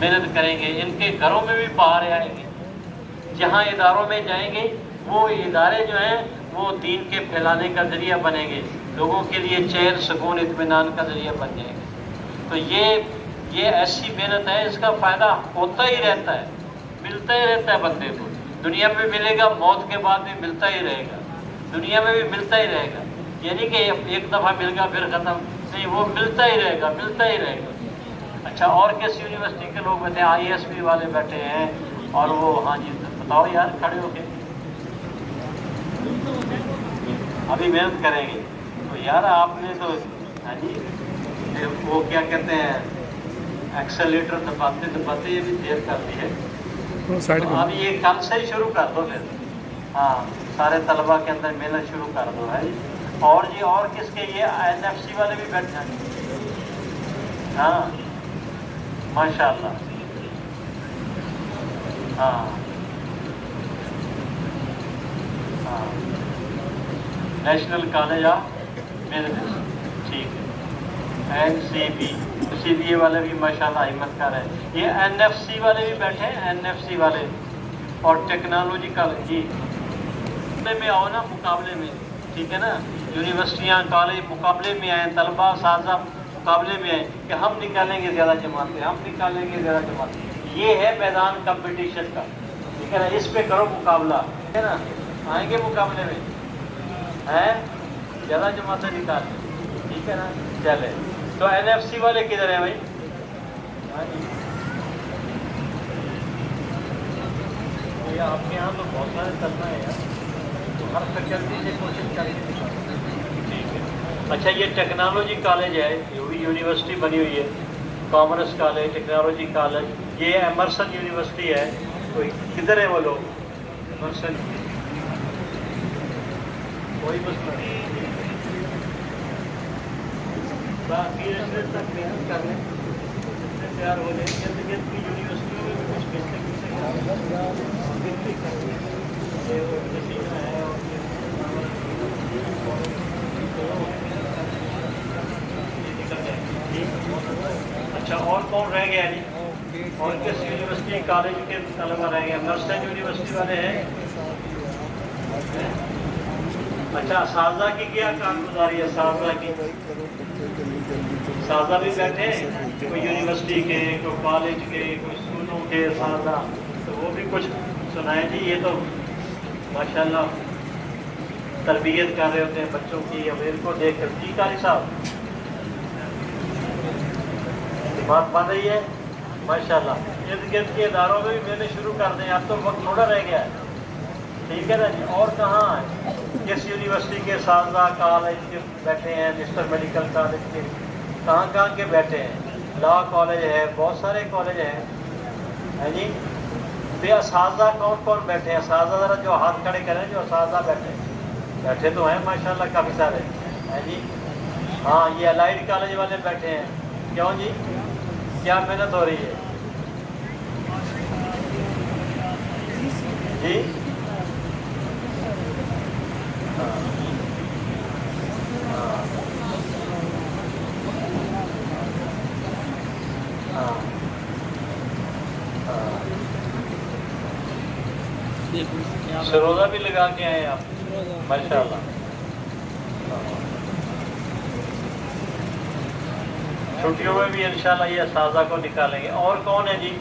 محنت کریں گے، ان کے گھروں میں بھی باہر آئیں گے، جہاں اداروں میں جائیں گے وہ ادارے جو ہیں وہ دین کے پھیلانے کا ذریعہ بنیں گے، لوگوں کے لیے چین سکون اطمینان کا ذریعہ بن جائیں گے۔ تو یہ ایسی محنت ہے، اس کا فائدہ ہوتا ہی رہتا ہے، ملتا ہی رہتا ہے بندے کو، دنیا میں ملے گا، موت کے بعد بھی ملتا ہی رہے گا، دنیا میں بھی ملتا ہی رہے گا، یعنی کہ ایک دفعہ مل گا پھر ختم نہیں، وہ ملتا ہی رہے گا، ملتا ہی رہے گا۔ اچھا، اور کس یونیورسٹی کے لوگ بیٹھے ہیں؟ آئی ایس پی والے بیٹھے ہیں، اور وہ ہاں جی بتاؤ یار کھڑے ہو کے، ابھی محنت کریں گے تو یار آپ نے تو ہاں جی وہ کیا کہتے ہیں ایکسیلیٹر دباتے دباتے یہ بھی دیر کر دی ہے، تو اب یہ کل سے ہی شروع کر دو پھر، ہاں سارے طلباء کے اندر محنت شروع کر دو ہے جی۔ اور جی اور کس کے؟ یہ این ایف سی والے بھی بیٹھے ہیں، ہاں ماشاء اللہ، ہاں ہاں نیشنل کالج آف مینجمنٹ، ٹھیک ہے، این سی بی والے بھی ماشاءاللہ ہمت کر رہے ہیں، یہ این ایف سی والے بھی بیٹھے ہیں، این ایف سی والے اور ٹیکنالوجی کالج جی میں آؤ نا مقابلے میں، ٹھیک ہے نا، یونیورسٹیاں کالج مقابلے میں آئیں، طلباء اساتذہ مقابلے میں آئیں کہ ہم نکالیں گے زیادہ جماعتیں، ہم نکالیں گے زیادہ جماعتیں، یہ ہے میدان کمپٹیشن کا، ٹھیک ہے نا، اس پہ کرو مقابلہ، ٹھیک ہے نا، آئیں گے مقابلے میں ہیں زیادہ جماعتیں نکال، ٹھیک ہے نا، چلے تو این ایف سی والے کدھر ہیں بھائی؟ آپ کے یہاں تو بہت سارے چلنا ہے یار، تو ہر فیکلٹی سے کوشش کریں گے، ٹھیک ہے۔ اچھا، یہ ٹیکنالوجی کالج ہے، یہ بھی یونیورسٹی بنی ہوئی ہے، کامرس کالج، ٹیکنالوجی کالج، یہ ایمرسن یونیورسٹی ہے، تو کدھر ہے وہ لوگ؟ ایمرسن، کوئی مسئلہ نہیں، باقی تک محنت کر لیں، تیار ہو جائیں گے، کی یونیورسٹیوں میں بھی کچھ بیچنے اچھا، اور کون رہ گیا جی؟ اور کس یونیورسٹی کالج کے طلبا رہ گئے؟ ایمرسن یونیورسٹی والے ہیں؟ اچھا، اساتذہ کی کیا کارگزاری ہے؟ اساتذہ کی، اساتذہ بھی بیٹھے ہیں، کوئی یونیورسٹی کے، کوئی کالج کے، کوئی اسکولوں کے اساتذہ، تو وہ بھی کچھ سنائیں جی۔ یہ تو ماشاءاللہ تربیت کر رہے ہوتے ہیں بچوں کی، اب ان کو دیکھ کر جی قاری صاحب بات بن رہی ہے ماشاءاللہ، ارد گرد کے اداروں میں بھی میں نے شروع کر دیں، اب تو وقت تھوڑا رہ گیا ہے، ٹھیک ہے نا جی۔ اور کہاں ہے؟ کس یونیورسٹی کے اساتذہ کالج کے بیٹھے ہیں؟ مسٹر میڈیکل کالج کے کہاں کہاں کے بیٹھے ہیں؟ لا کالج ہے، بہت سارے کالج ہیں جی۔ تو اساتذہ کون کون بیٹھے ہیں؟ اساتذہ ذرا جو ہاتھ کھڑے کریں، جو اساتذہ بیٹھے تو ہیں ماشاءاللہ کافی سارے ہیں جی۔ ہاں، یہ الائڈ کالج والے بیٹھے ہیں، کیوں جی کیا محنت ہو رہی ہے جی؟ سروزہ بھی لگا کے آئے آپ ماشاءاللہ، چھٹیوں میں بھی انشاءاللہ یہ اساتذہ کو نکالیں گے۔ اور کون ہے جی؟